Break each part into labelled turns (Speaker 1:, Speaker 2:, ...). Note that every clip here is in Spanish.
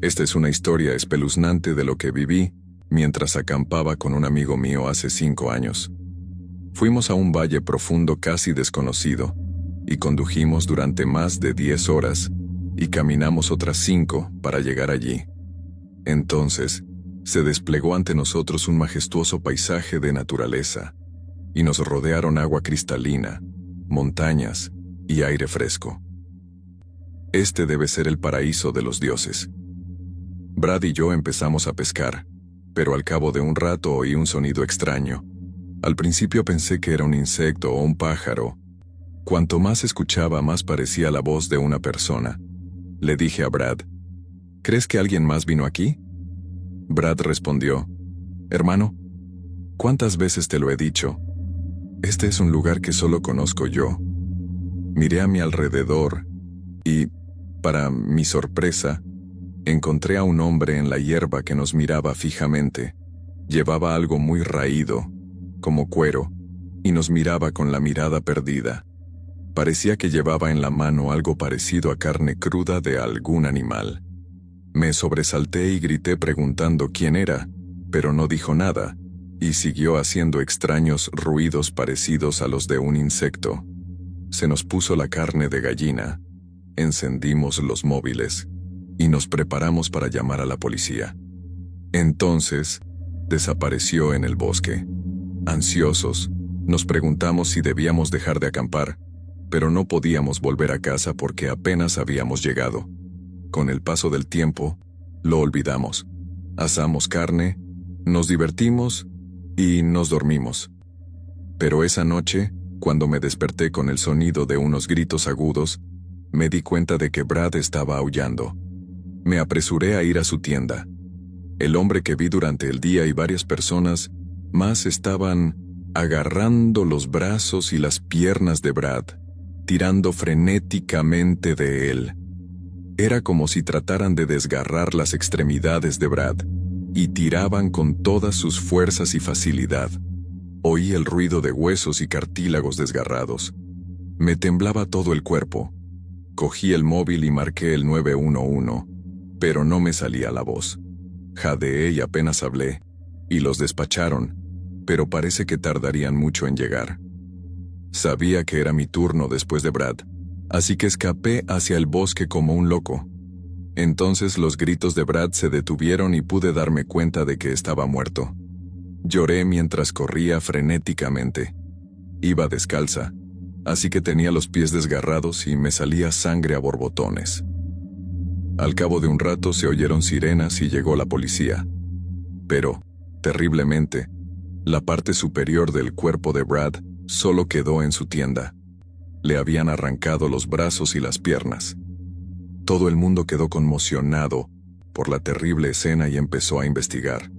Speaker 1: Esta es una historia espeluznante de lo que viví mientras acampaba con un amigo mío hace 5 años. Fuimos a un valle profundo casi desconocido y condujimos durante más de 10 horas y caminamos otras 5 para llegar allí. Entonces, se desplegó ante nosotros un majestuoso paisaje de naturaleza y nos rodearon agua cristalina, montañas y aire fresco. Este debe ser el paraíso de los dioses. Brad y yo empezamos a pescar, pero al cabo de un rato oí un sonido extraño. Al principio pensé que era un insecto o un pájaro. Cuanto más escuchaba, más parecía la voz de una persona. Le dije a Brad, ¿crees que alguien más vino aquí? Brad respondió, hermano, ¿cuántas veces te lo he dicho? Este es un lugar que solo conozco yo. Miré a mi alrededor y, para mi sorpresa, encontré a un hombre en la hierba que nos miraba fijamente. Llevaba algo muy raído, como cuero, y nos miraba con la mirada perdida. Parecía que llevaba en la mano algo parecido a carne cruda de algún animal. Me sobresalté y grité preguntando quién era, pero no dijo nada, y siguió haciendo extraños ruidos parecidos a los de un insecto. Se nos puso la carne de gallina, encendimos los móviles, y nos preparamos para llamar a la policía. Entonces, desapareció en el bosque. Ansiosos, nos preguntamos si debíamos dejar de acampar, pero no podíamos volver a casa porque apenas habíamos llegado. Con el paso del tiempo, lo olvidamos. Asamos carne, nos divertimos y nos dormimos. Pero esa noche, cuando me desperté con el sonido de unos gritos agudos, me di cuenta de que Brad estaba aullando. Me apresuré a ir a su tienda. El hombre que vi durante el día y varias personas más estaban agarrando los brazos y las piernas de Brad, tirando frenéticamente de él. Era como si trataran de desgarrar las extremidades de Brad, y tiraban con todas sus fuerzas y facilidad. Oí el ruido de huesos y cartílagos desgarrados. Me temblaba todo el cuerpo. Cogí el móvil y marqué el 911, pero no me salía la voz. Jadeé y apenas hablé, y los despacharon, pero parece que tardarían mucho en llegar. Sabía que era mi turno después de Brad, así que escapé hacia el bosque como un loco. Entonces los gritos de Brad se detuvieron y pude darme cuenta de que estaba muerto. Lloré mientras corría frenéticamente. Iba descalza, así que tenía los pies desgarrados y me salía sangre a borbotones. Al cabo de un rato se oyeron sirenas y llegó la policía. Pero, terriblemente, la parte superior del cuerpo de Brad solo quedó en su tienda. Le habían arrancado los brazos y las piernas. Todo el mundo quedó conmocionado por la terrible escena y empezó a investigar.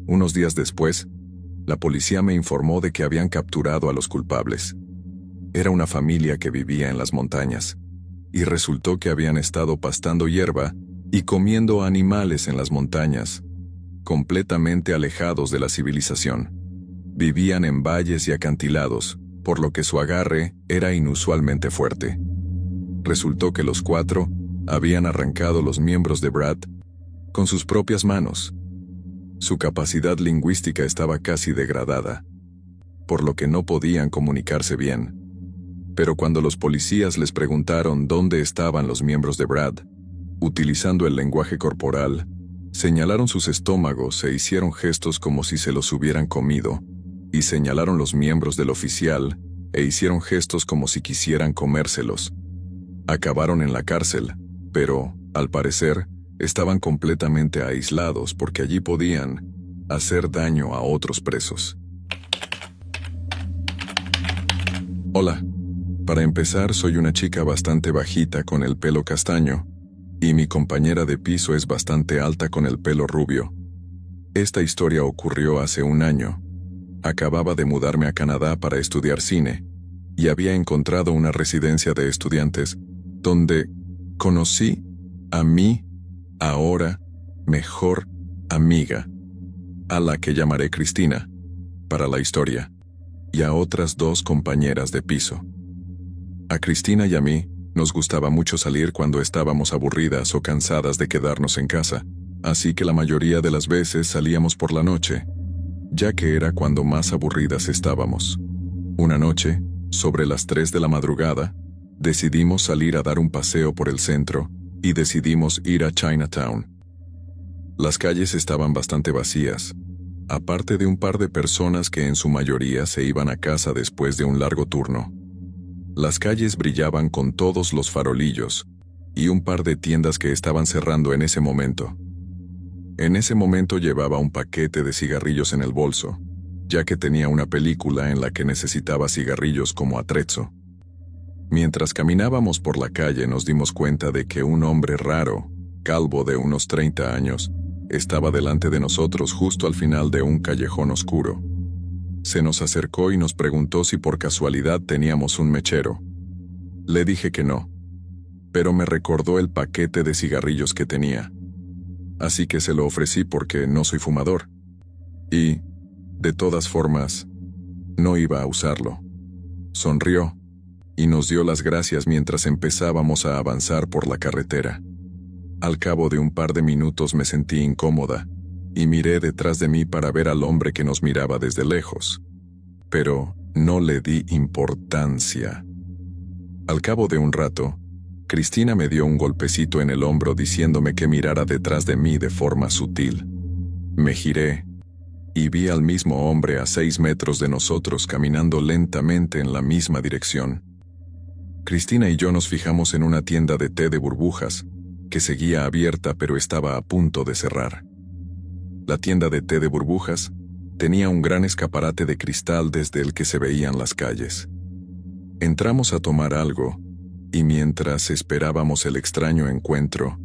Speaker 1: Unos días después, la policía me informó de que habían capturado a los culpables. Era una familia que vivía en las montañas, y resultó que habían estado pastando hierba y comiendo animales en las montañas, completamente alejados de la civilización. Vivían en valles y acantilados, por lo que su agarre era inusualmente fuerte. Resultó que los 4 habían arrancado los miembros de Brad con sus propias manos. Su capacidad lingüística estaba casi degradada, por lo que no podían comunicarse bien. Pero cuando los policías les preguntaron dónde estaban los miembros de Brad, utilizando el lenguaje corporal, señalaron sus estómagos e hicieron gestos como si se los hubieran comido, y señalaron los miembros del oficial e hicieron gestos como si quisieran comérselos. Acabaron en la cárcel, pero, al parecer, estaban completamente aislados porque allí podían hacer daño a otros presos. Hola. Para empezar, soy una chica bastante bajita con el pelo castaño, y mi compañera de piso es bastante alta con el pelo rubio. Esta historia ocurrió hace 1 año. Acababa de mudarme a Canadá para estudiar cine, y había encontrado una residencia de estudiantes, donde conocí a mi, ahora, mejor amiga, a la que llamaré Cristina, para la historia, y a otras 2 compañeras de piso. A Cristina y a mí Nos gustaba mucho salir cuando estábamos aburridas o cansadas de quedarnos en casa, así que la mayoría de las veces salíamos por la noche, ya que era cuando más aburridas estábamos. Una noche, sobre las 3 de la madrugada, decidimos salir a dar un paseo por el centro y decidimos ir a Chinatown. Las calles estaban bastante vacías, aparte de un par de personas que en su mayoría se iban a casa después de un largo turno. Las calles brillaban con todos los farolillos y un par de tiendas que estaban cerrando en ese momento. En ese momento llevaba un paquete de cigarrillos en el bolso, ya que tenía una película en la que necesitaba cigarrillos como atrezzo. Mientras caminábamos por la calle nos dimos cuenta de que un hombre raro, calvo de unos 30 años, estaba delante de nosotros justo al final de un callejón oscuro. Se nos acercó y nos preguntó si por casualidad teníamos un mechero. Le dije que no, pero me recordó el paquete de cigarrillos que tenía. Así que se lo ofrecí porque no soy fumador. Y, de todas formas, no iba a usarlo. Sonrió y nos dio las gracias mientras empezábamos a avanzar por la carretera. Al cabo de un par de minutos me sentí incómoda y miré detrás de mí para ver al hombre que nos miraba desde lejos. Pero no le di importancia. Al cabo de un rato, Cristina me dio un golpecito en el hombro diciéndome que mirara detrás de mí de forma sutil. Me giré y vi al mismo hombre a 6 metros de nosotros caminando lentamente en la misma dirección. Cristina y yo nos fijamos en una tienda de té de burbujas, que seguía abierta pero estaba a punto de cerrar. La tienda de té de burbujas tenía un gran escaparate de cristal desde el que se veían las calles. Entramos a tomar algo, y mientras esperábamos el extraño encuentro,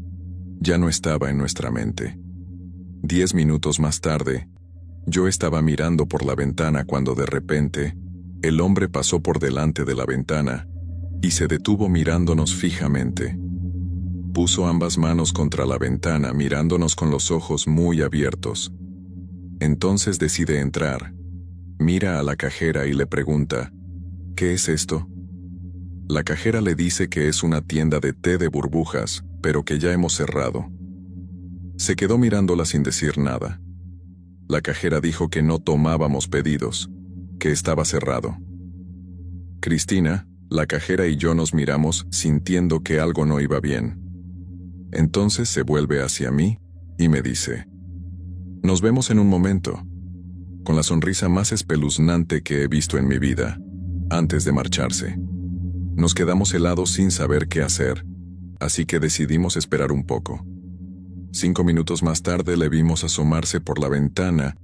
Speaker 1: ya no estaba en nuestra mente. 10 minutos más tarde, yo estaba mirando por la ventana cuando de repente, el hombre pasó por delante de la ventana y se detuvo mirándonos fijamente. Puso ambas manos contra la ventana mirándonos con los ojos muy abiertos. Entonces decide entrar, mira a la cajera y le pregunta, ¿qué es esto? La cajera le dice que es una tienda de té de burbujas, pero que ya hemos cerrado. Se quedó mirándola sin decir nada. La cajera dijo que no tomábamos pedidos, que estaba cerrado. Cristina, la cajera y yo nos miramos sintiendo que algo no iba bien. Entonces se vuelve hacia mí y me dice, «Nos vemos en un momento», con la sonrisa más espeluznante que he visto en mi vida, antes de marcharse. Nos quedamos helados sin saber qué hacer, así que decidimos esperar un poco. 5 minutos más tarde le vimos asomarse por la ventana,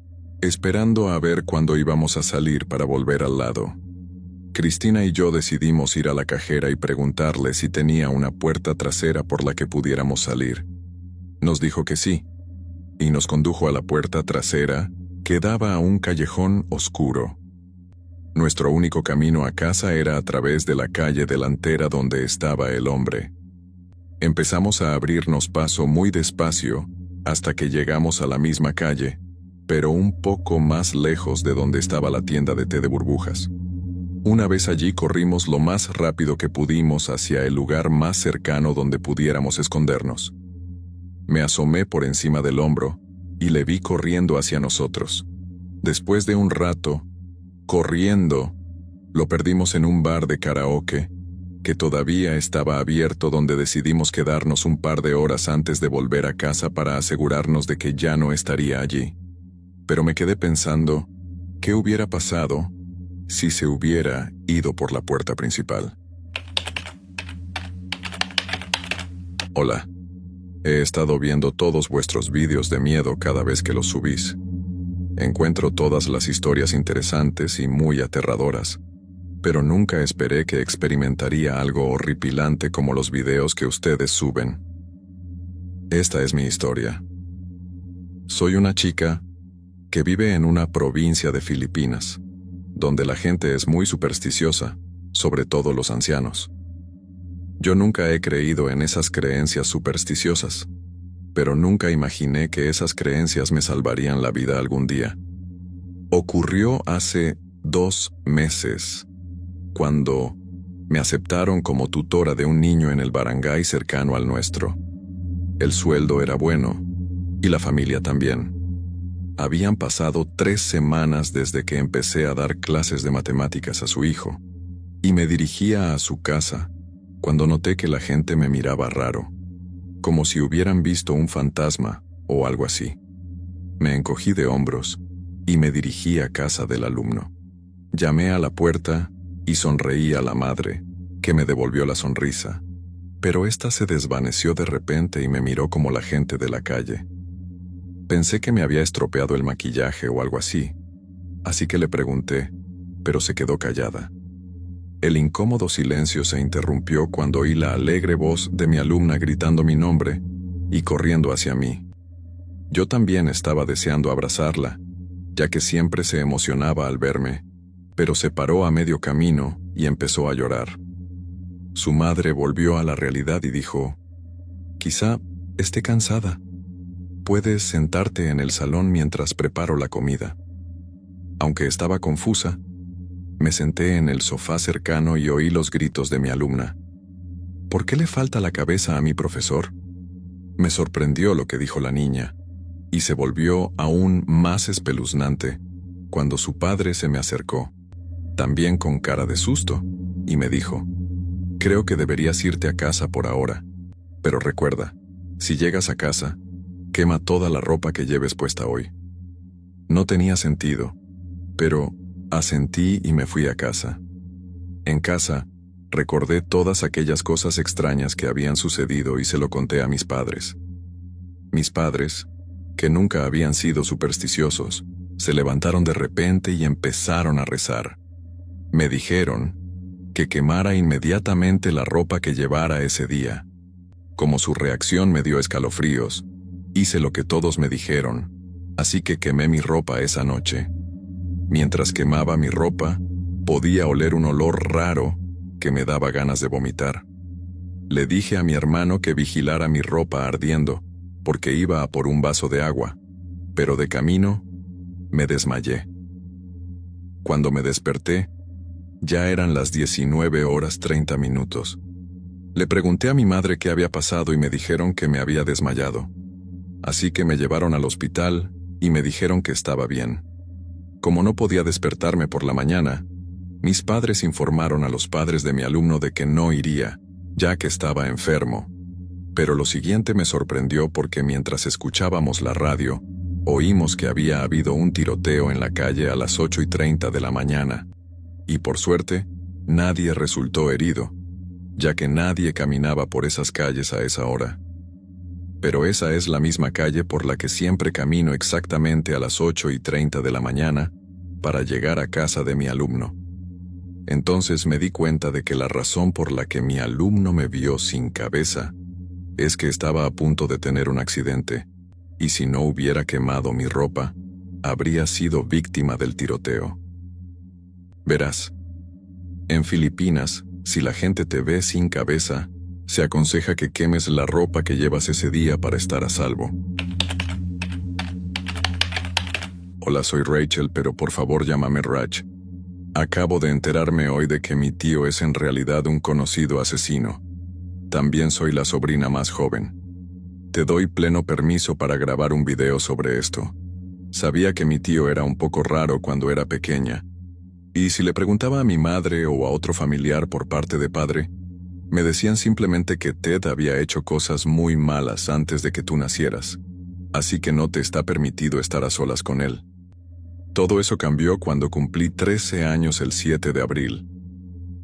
Speaker 1: esperando a ver cuándo íbamos a salir para volver al lado. Cristina y yo decidimos ir a la cajera y preguntarle si tenía una puerta trasera por la que pudiéramos salir. Nos dijo que sí, y nos condujo a la puerta trasera que daba a un callejón oscuro. Nuestro único camino a casa era a través de la calle delantera donde estaba el hombre. Empezamos a abrirnos paso muy despacio hasta que llegamos a la misma calle, pero un poco más lejos de donde estaba la tienda de té de burbujas. Una vez allí corrimos lo más rápido que pudimos hacia el lugar más cercano donde pudiéramos escondernos. Me asomé por encima del hombro y le vi corriendo hacia nosotros. Después de un rato, corriendo, lo perdimos en un bar de karaoke que todavía estaba abierto donde decidimos quedarnos un par de horas antes de volver a casa para asegurarnos de que ya no estaría allí. Pero me quedé pensando, ¿qué hubiera pasado si se hubiera ido por la puerta principal? Hola. He estado viendo todos vuestros vídeos de miedo cada vez que los subís. Encuentro todas las historias interesantes y muy aterradoras, pero nunca esperé que experimentaría algo horripilante como los videos que ustedes suben. Esta es mi historia. Soy una chica que vive en una provincia de Filipinas, donde la gente es muy supersticiosa, sobre todo los ancianos. Yo nunca he creído en esas creencias supersticiosas, pero nunca imaginé que esas creencias me salvarían la vida algún día. Ocurrió hace 2 meses, cuando Me aceptaron como tutora de un niño en el barangay cercano al nuestro. El sueldo era bueno, y la familia también. Habían pasado 3 semanas desde que empecé a dar clases de matemáticas a su hijo, y me dirigía a su casa cuando noté que la gente me miraba raro, como si hubieran visto un fantasma o algo así. Me encogí de hombros y me dirigí a casa del alumno. Llamé a la puerta y sonreí a la madre, que me devolvió la sonrisa, pero ésta se desvaneció de repente y me miró como la gente de la calle. Pensé que me había estropeado el maquillaje o algo así que le pregunté, pero se quedó callada. El incómodo silencio se interrumpió cuando oí la alegre voz de mi alumna gritando mi nombre y corriendo hacia mí. Yo también estaba deseando abrazarla, ya que siempre se emocionaba al verme, pero se paró a medio camino y empezó a llorar. Su madre volvió a la realidad y dijo, «Quizá esté cansada. Puedes sentarte en el salón mientras preparo la comida». Aunque estaba confusa, me senté en el sofá cercano y oí los gritos de mi alumna. «¿Por qué le falta la cabeza a mi profesor?». Me sorprendió lo que dijo la niña, y se volvió aún más espeluznante cuando su padre se me acercó, también con cara de susto, y me dijo, «Creo que deberías irte a casa por ahora, pero recuerda, si llegas a casa, quema toda la ropa que lleves puesta hoy». No tenía sentido, pero asentí y me fui a casa. En casa, recordé todas aquellas cosas extrañas que habían sucedido y se lo conté a mis padres. Mis padres, que nunca habían sido supersticiosos, se levantaron de repente y empezaron a rezar. Me dijeron que quemara inmediatamente la ropa que llevara ese día. Como su reacción me dio escalofríos, hice lo que todos me dijeron, así que quemé mi ropa esa noche. Mientras quemaba mi ropa, podía oler un olor raro que me daba ganas de vomitar. Le dije a mi hermano que vigilara mi ropa ardiendo, porque iba a por un vaso de agua, pero de camino me desmayé. Cuando me desperté, ya eran las 19:30. Le pregunté a mi madre qué había pasado y me dijeron que me había desmayado. Así que me llevaron al hospital y me dijeron que estaba bien. Como no podía despertarme por la mañana, mis padres informaron a los padres de mi alumno de que no iría, ya que estaba enfermo. Pero lo siguiente me sorprendió porque mientras escuchábamos la radio, oímos que había habido un tiroteo en la calle a las 8:30 de la mañana. Y por suerte, nadie resultó herido, ya que nadie caminaba por esas calles a esa hora. Pero esa es la misma calle por la que siempre camino exactamente a las 8:30 de la mañana para llegar a casa de mi alumno. Entonces me di cuenta de que la razón por la que mi alumno me vio sin cabeza es que estaba a punto de tener un accidente, y si no hubiera quemado mi ropa, habría sido víctima del tiroteo. Verás, en Filipinas, si la gente te ve sin cabeza, se aconseja que quemes la ropa que llevas ese día para estar a salvo. Hola, soy Rachel, pero por favor llámame Raj. Acabo de enterarme hoy de que mi tío es en realidad un conocido asesino. También soy la sobrina más joven. Te doy pleno permiso para grabar un video sobre esto. Sabía que mi tío era un poco raro cuando era pequeña, y si le preguntaba a mi madre o a otro familiar por parte de padre, me decían simplemente que Ted había hecho cosas muy malas antes de que tú nacieras, así que no te está permitido estar a solas con él. Todo eso cambió cuando cumplí 13 años el 7 de abril.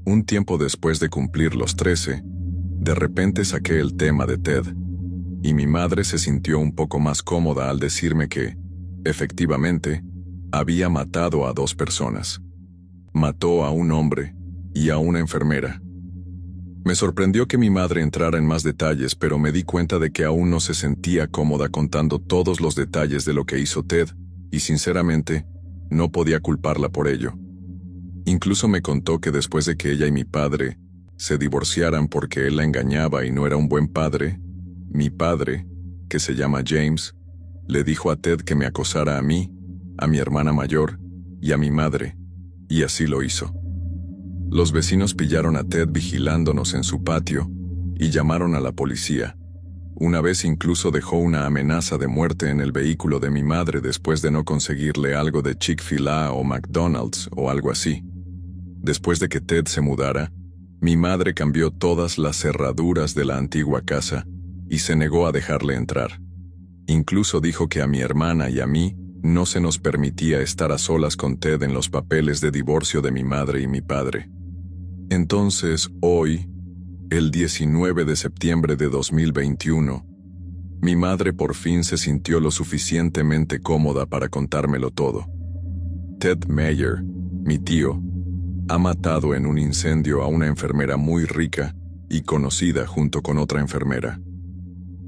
Speaker 1: Un tiempo después de cumplir los 13, de repente saqué el tema de Ted, y mi madre se sintió un poco más cómoda al decirme que, efectivamente, había matado a 2 personas. Mató a un hombre y a una enfermera. Me sorprendió que mi madre entrara en más detalles, pero me di cuenta de que aún no se sentía cómoda contando todos los detalles de lo que hizo Ted, y sinceramente, no podía culparla por ello. Incluso me contó que después de que ella y mi padre se divorciaran porque él la engañaba y no era un buen padre, mi padre, que se llama James, le dijo a Ted que me acosara a mí, a mi hermana mayor y a mi madre, y así lo hizo. Los vecinos pillaron a Ted vigilándonos en su patio y llamaron a la policía. Una vez incluso dejó una amenaza de muerte en el vehículo de mi madre después de no conseguirle algo de Chick-fil-A o McDonald's o algo así. Después de que Ted se mudara, mi madre cambió todas las cerraduras de la antigua casa y se negó a dejarle entrar. Incluso dijo que a mi hermana y a mí no se nos permitía estar a solas con Ted en los papeles de divorcio de mi madre y mi padre. Entonces, hoy, el 19 de septiembre de 2021, mi madre por fin se sintió lo suficientemente cómoda para contármelo todo. Ted Meyer, mi tío, ha matado en un incendio a una enfermera muy rica y conocida junto con otra enfermera.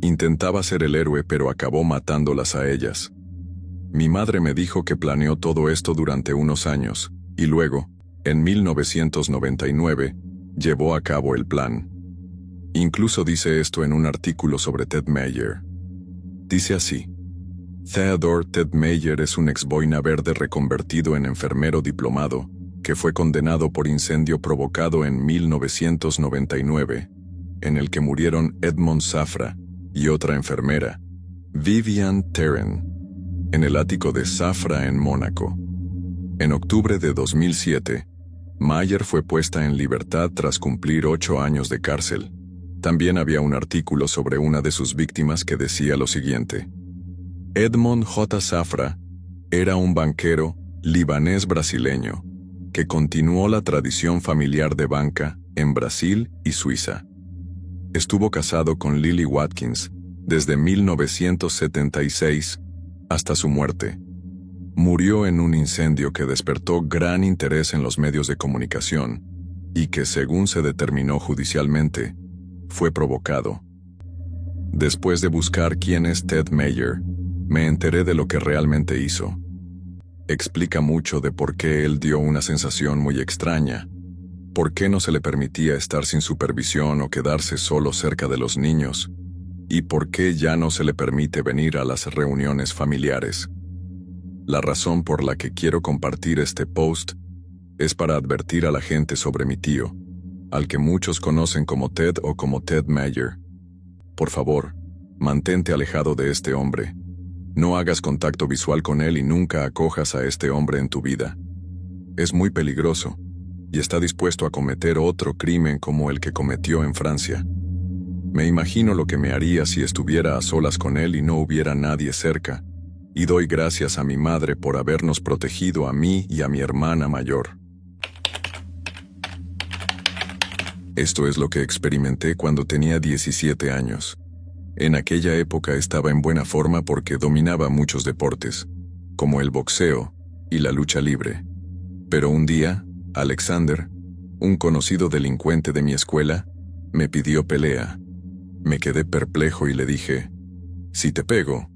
Speaker 1: Intentaba ser el héroe, pero acabó matándolas a ellas. Mi madre me dijo que planeó todo esto durante unos años, y luego, en 1999, llevó a cabo el plan. Incluso dice esto en un artículo sobre Ted Meyer. Dice así: Theodore Ted Meyer es un ex boina verde reconvertido en enfermero diplomado, que fue condenado por incendio provocado en 1999, en el que murieron Edmond Safra y otra enfermera, Vivian Terren, en el ático de Safra en Mónaco. En octubre de 2007, Meyer fue puesta en libertad tras cumplir 8 años de cárcel. También había un artículo sobre una de sus víctimas que decía lo siguiente: Edmond J. Safra era un banquero libanés brasileño que continuó la tradición familiar de banca en Brasil y Suiza. Estuvo casado con Lily Watkins desde 1976 hasta su muerte. Murió en un incendio que despertó gran interés en los medios de comunicación y que, según se determinó judicialmente, fue provocado. Después de buscar quién es Ted Meyer, me enteré de lo que realmente hizo. Explica mucho de por qué él dio una sensación muy extraña, por qué no se le permitía estar sin supervisión o quedarse solo cerca de los niños, y por qué ya no se le permite venir a las reuniones familiares. La razón por la que quiero compartir este post es para advertir a la gente sobre mi tío, al que muchos conocen como Ted o como Ted Meyer. Por favor, mantente alejado de este hombre. No hagas contacto visual con él y nunca acojas a este hombre en tu vida. Es muy peligroso y está dispuesto a cometer otro crimen como el que cometió en Francia. Me imagino lo que me haría si estuviera a solas con él y no hubiera nadie cerca, y doy gracias a mi madre por habernos protegido a mí y a mi hermana mayor. Esto es lo que experimenté cuando tenía 17 años. En aquella época estaba en buena forma porque dominaba muchos deportes, como el boxeo y la lucha libre. Pero un día, Alexander, un conocido delincuente de mi escuela, me pidió pelea. Me quedé perplejo y le dije: si te pego,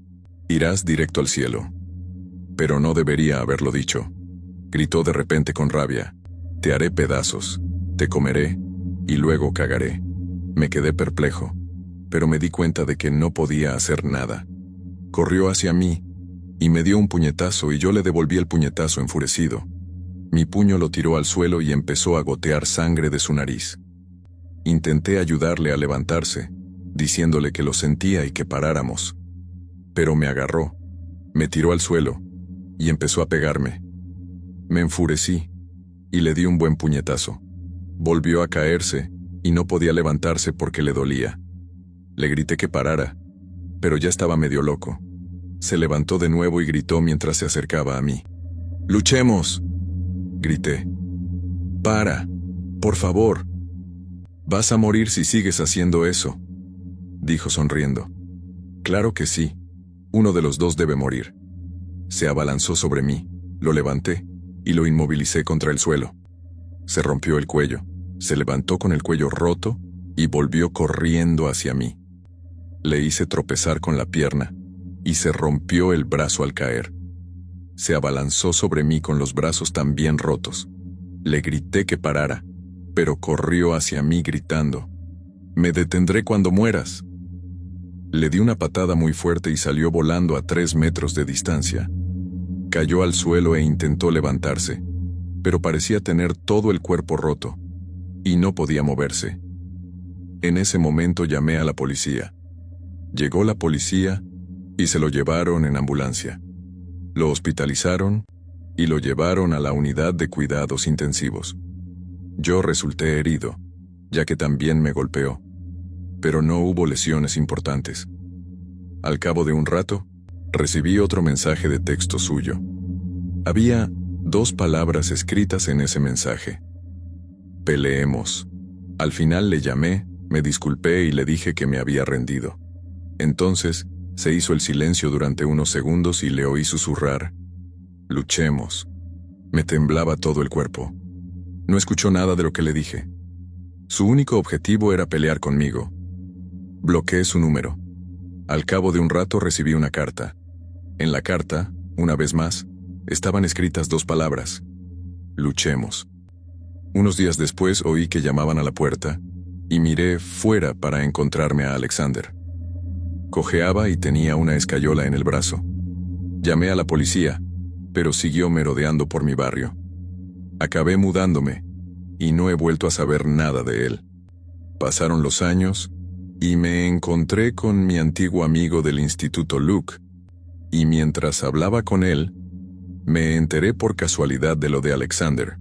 Speaker 1: irás directo al cielo. Pero no debería haberlo dicho. Gritó de repente con rabia: te haré pedazos, te comeré y luego cagaré. Me quedé perplejo, pero me di cuenta de que no podía hacer nada. Corrió hacia mí y me dio un puñetazo y yo le devolví el puñetazo enfurecido. Mi puño lo tiró al suelo y empezó a gotear sangre de su nariz. Intenté ayudarle a levantarse, diciéndole que lo sentía y que paráramos. Pero me agarró, me tiró al suelo y empezó a pegarme. Me enfurecí y le di un buen puñetazo. Volvió a caerse y no podía levantarse porque le dolía. Le grité que parara, pero ya estaba medio loco. Se levantó de nuevo y gritó mientras se acercaba a mí: ¡luchemos!, grité. ¡Para! ¡Por favor! Vas a morir si sigues haciendo eso, dijo sonriendo. Claro que sí. Uno de los dos debe morir. Se abalanzó sobre mí, lo levanté y lo inmovilicé contra el suelo. Se rompió el cuello, se levantó con el cuello roto y volvió corriendo hacia mí. Le hice tropezar con la pierna y se rompió el brazo al caer. Se abalanzó sobre mí con los brazos también rotos. Le grité que parara, pero corrió hacia mí gritando: «Me detendré cuando mueras». Le di una patada muy fuerte y salió volando a 3 metros de distancia. Cayó al suelo e intentó levantarse, pero parecía tener todo el cuerpo roto, y no podía moverse. En ese momento llamé a la policía. Llegó la policía y se lo llevaron en ambulancia. Lo hospitalizaron y lo llevaron a la unidad de cuidados intensivos. Yo resulté herido, ya que también me golpeó, pero no hubo lesiones importantes. Al cabo de un rato, recibí otro mensaje de texto suyo. Había 2 palabras escritas en ese mensaje. Peleemos. Al final le llamé, me disculpé y le dije que me había rendido. Entonces, se hizo el silencio durante unos segundos y le oí susurrar: luchemos. Me temblaba todo el cuerpo. No escuchó nada de lo que le dije. Su único objetivo era pelear conmigo. Bloqueé su número. Al cabo de un rato recibí una carta. En la carta, una vez más, estaban escritas 2 palabras: luchemos. Unos días después oí que llamaban a la puerta y miré fuera para encontrarme a Alexander. Cojeaba y tenía una escayola en el brazo. Llamé a la policía, pero siguió merodeando por mi barrio. Acabé mudándome y no he vuelto a saber nada de él. Pasaron los años y me encontré con mi antiguo amigo del instituto Luke, y mientras hablaba con él, me enteré por casualidad de lo de Alexander.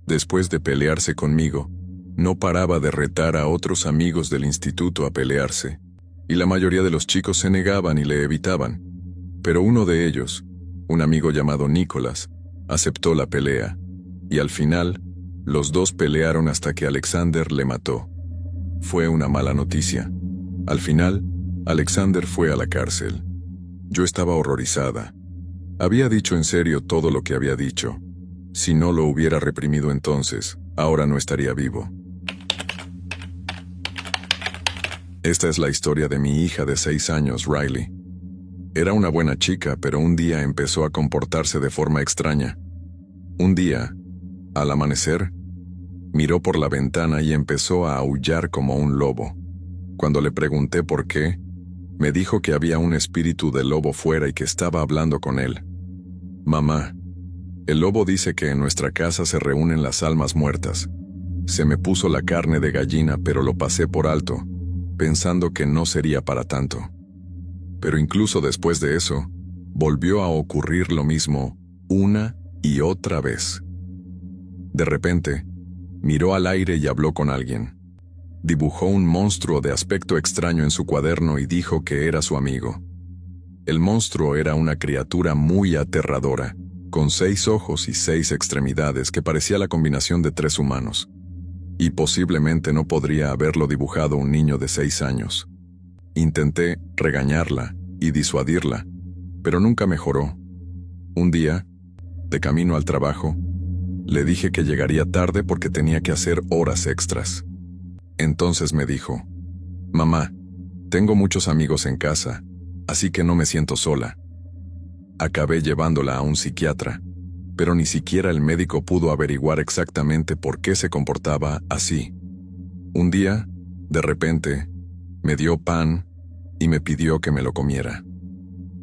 Speaker 1: Después de pelearse conmigo, no paraba de retar a otros amigos del instituto a pelearse, y la mayoría de los chicos se negaban y le evitaban. Pero uno de ellos, un amigo llamado Nicholas, aceptó la pelea, y al final, los 2 pelearon hasta que Alexander le mató. Fue una mala noticia. Al final, Alexander fue a la cárcel. Yo estaba horrorizada. Había dicho en serio todo lo que había dicho. Si no lo hubiera reprimido entonces, ahora no estaría vivo. Esta es la historia de mi hija de 6 años, Riley. Era una buena chica, pero un día empezó a comportarse de forma extraña. Un día, al amanecer, miró por la ventana y empezó a aullar como un lobo. Cuando le pregunté por qué, me dijo que había un espíritu de lobo fuera y que estaba hablando con él. Mamá, el lobo dice que en nuestra casa se reúnen las almas muertas. Se me puso la carne de gallina, pero lo pasé por alto, pensando que no sería para tanto. Pero incluso después de eso, volvió a ocurrir lo mismo una y otra vez. De repente, miró al aire y habló con alguien. Dibujó un monstruo de aspecto extraño en su cuaderno y dijo que era su amigo. El monstruo era una criatura muy aterradora, con 6 ojos y 6 extremidades que parecía la combinación de 3 humanos. Y posiblemente no podría haberlo dibujado un niño de 6 años. Intenté regañarla y disuadirla, pero nunca mejoró. Un día, de camino al trabajo, le dije que llegaría tarde porque tenía que hacer horas extras. Entonces me dijo: mamá, tengo muchos amigos en casa, así que no me siento sola. Acabé llevándola a un psiquiatra, pero ni siquiera el médico pudo averiguar exactamente por qué se comportaba así. Un día, de repente, me dio pan y me pidió que me lo comiera.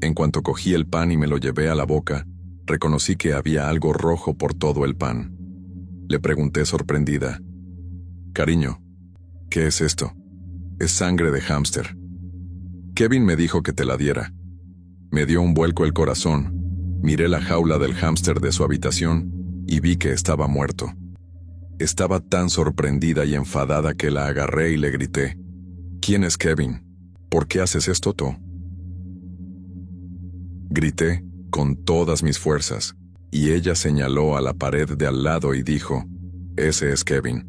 Speaker 1: En cuanto cogí el pan y me lo llevé a la boca, reconocí que había algo rojo por todo el pan. Le pregunté sorprendida: cariño, ¿qué es esto? Es sangre de hámster. Kevin me dijo que te la diera. Me dio un vuelco el corazón. Miré la jaula del hámster de su habitación y vi que estaba muerto. Estaba tan sorprendida y enfadada que la agarré y le grité: ¿quién es Kevin? ¿Por qué haces esto tú? Grité con todas mis fuerzas, y ella señaló a la pared de al lado y dijo: ese es Kevin.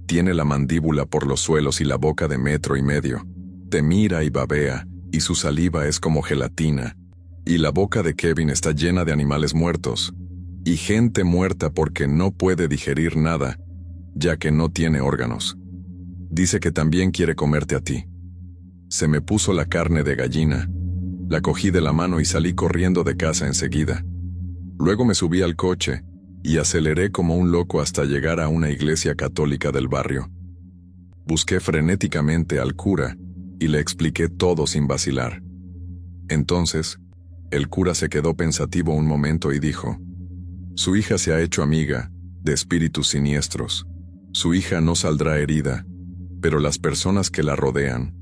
Speaker 1: Tiene la mandíbula por los suelos y la boca de 1,5 metros. Te mira y babea, y su saliva es como gelatina. Y la boca de Kevin está llena de animales muertos, y gente muerta porque no puede digerir nada, ya que no tiene órganos. Dice que también quiere comerte a ti. Se me puso la carne de gallina. La cogí de la mano y salí corriendo de casa enseguida. Luego me subí al coche y aceleré como un loco hasta llegar a una iglesia católica del barrio. Busqué frenéticamente al cura y le expliqué todo sin vacilar. Entonces, el cura se quedó pensativo un momento y dijo: su hija se ha hecho amiga de espíritus siniestros. Su hija no saldrá herida, pero las personas que la rodean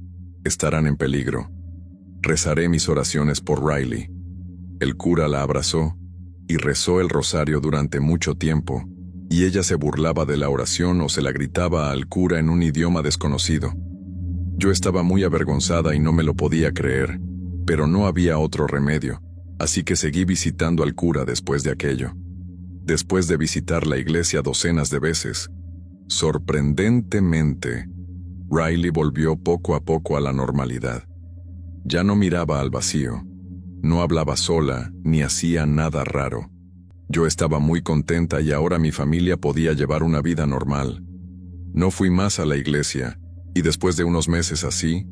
Speaker 1: estarán en peligro. Rezaré mis oraciones por Riley. El cura la abrazó y rezó el rosario durante mucho tiempo, y ella se burlaba de la oración o se la gritaba al cura en un idioma desconocido. Yo estaba muy avergonzada y no me lo podía creer, pero no había otro remedio, así que seguí visitando al cura después de aquello. Después de visitar la iglesia docenas de veces, sorprendentemente, Riley volvió poco a poco a la normalidad. Ya no miraba al vacío, no hablaba sola ni hacía nada raro. Yo estaba muy contenta y ahora mi familia podía llevar una vida normal. No fui más a la iglesia, y después de unos meses así,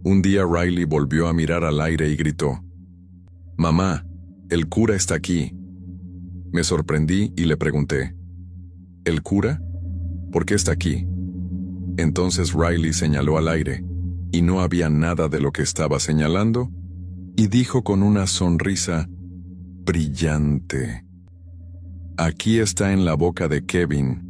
Speaker 1: un día Riley volvió a mirar al aire y gritó: «Mamá, el cura está aquí». Me sorprendí y le pregunté: «¿El cura? ¿Por qué está aquí?». Entonces Riley señaló al aire, y no había nada de lo que estaba señalando, y dijo con una sonrisa brillante: «Aquí está en la boca de Kevin,